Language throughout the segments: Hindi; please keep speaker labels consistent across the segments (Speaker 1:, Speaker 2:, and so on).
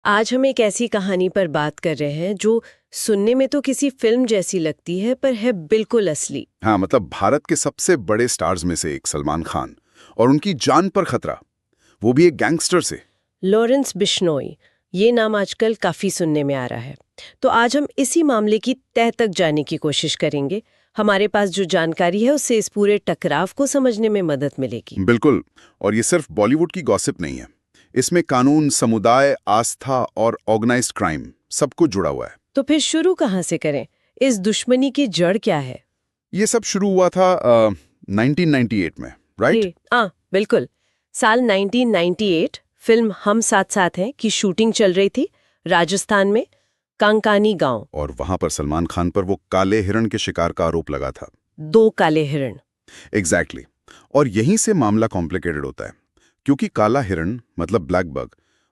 Speaker 1: आज हम एक ऐसी कहानी पर बात कर रहे हैं जो सुनने में तो किसी फिल्म जैसी लगती है पर है बिल्कुल असली।
Speaker 2: हाँ, मतलब भारत के सबसे बड़े स्टार्स में से एक सलमान खान और उनकी जान पर खतरा, वो भी एक गैंगस्टर से।
Speaker 1: लॉरेंस बिश्नोई, ये नाम आजकल काफी सुनने में आ रहा है। तो आज हम इसी मामले की तह तक जाने की कोशिश करेंगे। हमारे पास जो जानकारी है उससे इस पूरे टकराव को समझने में मदद मिलेगी।
Speaker 2: बिल्कुल। और ये सिर्फ बॉलीवुड की गॉसिप नहीं है, इसमें कानून, समुदाय, आस्था और ऑर्गेनाइज्ड क्राइम सब कुछ जुड़ा हुआ है।
Speaker 1: तो फिर शुरू कहाँ से करें? इस दुश्मनी की जड़ क्या है?
Speaker 2: ये सब शुरू हुआ था 1998 में, राइट?
Speaker 1: बिल्कुल। साल 1998 फिल्म हम साथ साथ हैं की शूटिंग चल रही थी राजस्थान में, कांकानी गांव।
Speaker 2: और वहां पर सलमान खान पर वो काले हिरण के शिकार का आरोप लगा था।
Speaker 1: 2 काले हिरण।
Speaker 2: एग्जैक्टली। और यहीं से मामला कॉम्प्लिकेटेड होता है, क्योंकि काला हिरण मतलब ब्लैक बग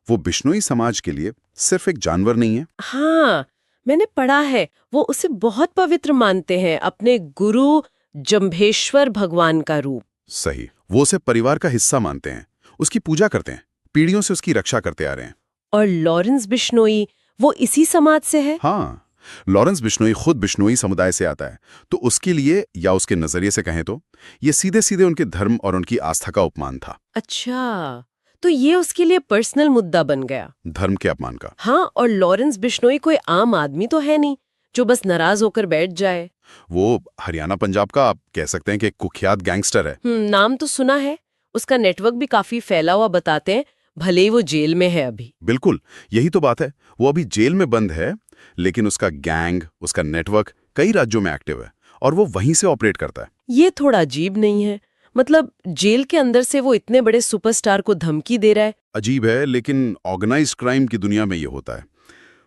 Speaker 2: वो बिश्नोई समाज के लिए सिर्फ एक जानवर नहीं है।
Speaker 1: हाँ, मैंने पढ़ा है वो उसे बहुत पवित्र मानते हैं, अपने गुरु जंभेश्वर भगवान का रूप।
Speaker 2: सही, वो उसे परिवार का हिस्सा मानते हैं, उसकी पूजा करते हैं, पीढ़ियों से उसकी रक्षा करते आ रहे हैं।
Speaker 1: और लॉरेंस बिश्नोई वो इसी समाज से है।
Speaker 2: हाँ, लॉरेंस बिश्नोई खुद बिश्नोई समुदाय से आता है, तो उसके लिए या उसके नजरिए से कहें तो ये सीधे सीधे उनके धर्म और उनकी आस्था का अपमान था।
Speaker 1: अच्छा, तो ये उसके लिए पर्सनल मुद्दा बन गया।
Speaker 2: धर्म के अपमान का।
Speaker 1: हाँ, और लॉरेंस बिश्नोई कोई आम आदमी तो है नहीं जो बस नाराज होकर बैठ जाए।
Speaker 2: वो हरियाणा पंजाब का, आप कह सकते हैं कि कुख्यात गैंगस्टर है।
Speaker 1: नाम तो सुना है, उसका नेटवर्क भी काफी फैला हुआ बताते हैं, भले ही वो जेल में है अभी।
Speaker 2: बिल्कुल, यही तो बात है। वो अभी जेल में बंद है, लेकिन उसका गैंग, उसका नेटवर्क कई राज्यों में एक्टिव है और वो वहीं से ऑपरेट करता है।
Speaker 1: ये थोड़ा अजीब नहीं है? मतलब जेल के अंदर से वो इतने बड़े सुपरस्टार को धमकी दे रहा है।
Speaker 2: अजीब है, लेकिन ऑर्गेनाइज्ड क्राइम की दुनिया में ये होता है।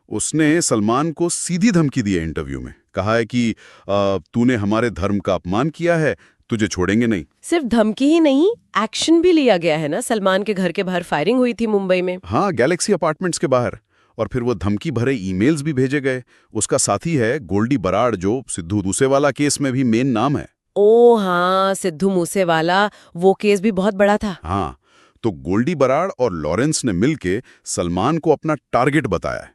Speaker 2: उसने सलमान को सीधी धमकी दी है इंटरव्यू में, कहा है कि तूने हमारे धर्म का अपमान किया है, तुझे छोड़ेंगे नहीं।
Speaker 1: सिर्फ धमकी ही नहीं, एक्शन भी लिया गया है ना। सलमान के घर के बाहर फायरिंग हुई थी मुंबई में।
Speaker 2: हाँ, गैलेक्सी अपार्टमेंट्स के बाहर। और फिर वो धमकी भरे ईमेल्स भी भेजे गए। उसका साथी है गोल्डी बराड़, जो सिद्धू मूसेवाला केस में भी मेन नाम है।
Speaker 1: ओ हाँ, सिद्धू मूसेवाला, वो केस भी बहुत बड़ा था।
Speaker 2: हाँ, तो गोल्डी बराड़ और लॉरेंस ने मिलके सलमान को अपना टारगेट बताया है।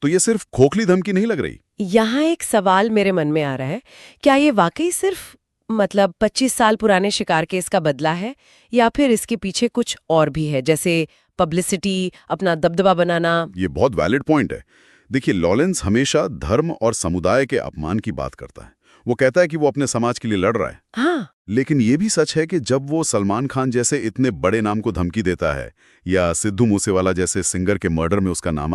Speaker 2: तो ये सिर्फ खोखली धमकी नहीं लग रही।
Speaker 1: यहाँ एक सवाल मेरे मन में आ रहा है, क्या ये वाकई सिर्फ 25 साल पुराने शिकार केस का बदला है, या फिर इसके पीछे कुछ और भी है, जैसे पब्लिसिटी, अपना दबदबा बनाना?
Speaker 2: ये बहुत वैलिड पॉइंट है। देखिए, लॉरेंस हमेशा धर्म और समुदाय के अपमान की बात करता है। वो कहता है कि वो अपने समाज के लिए लड़ रहा है।
Speaker 1: हाँ,
Speaker 2: लेकिन ये भी सच है कि जब वो सलमान खान जैसे इतने बड़े नाम को धमकी देता है, या सिद्धू मूसेवाला जैसे सिंगर के मर्डर में उसका नाम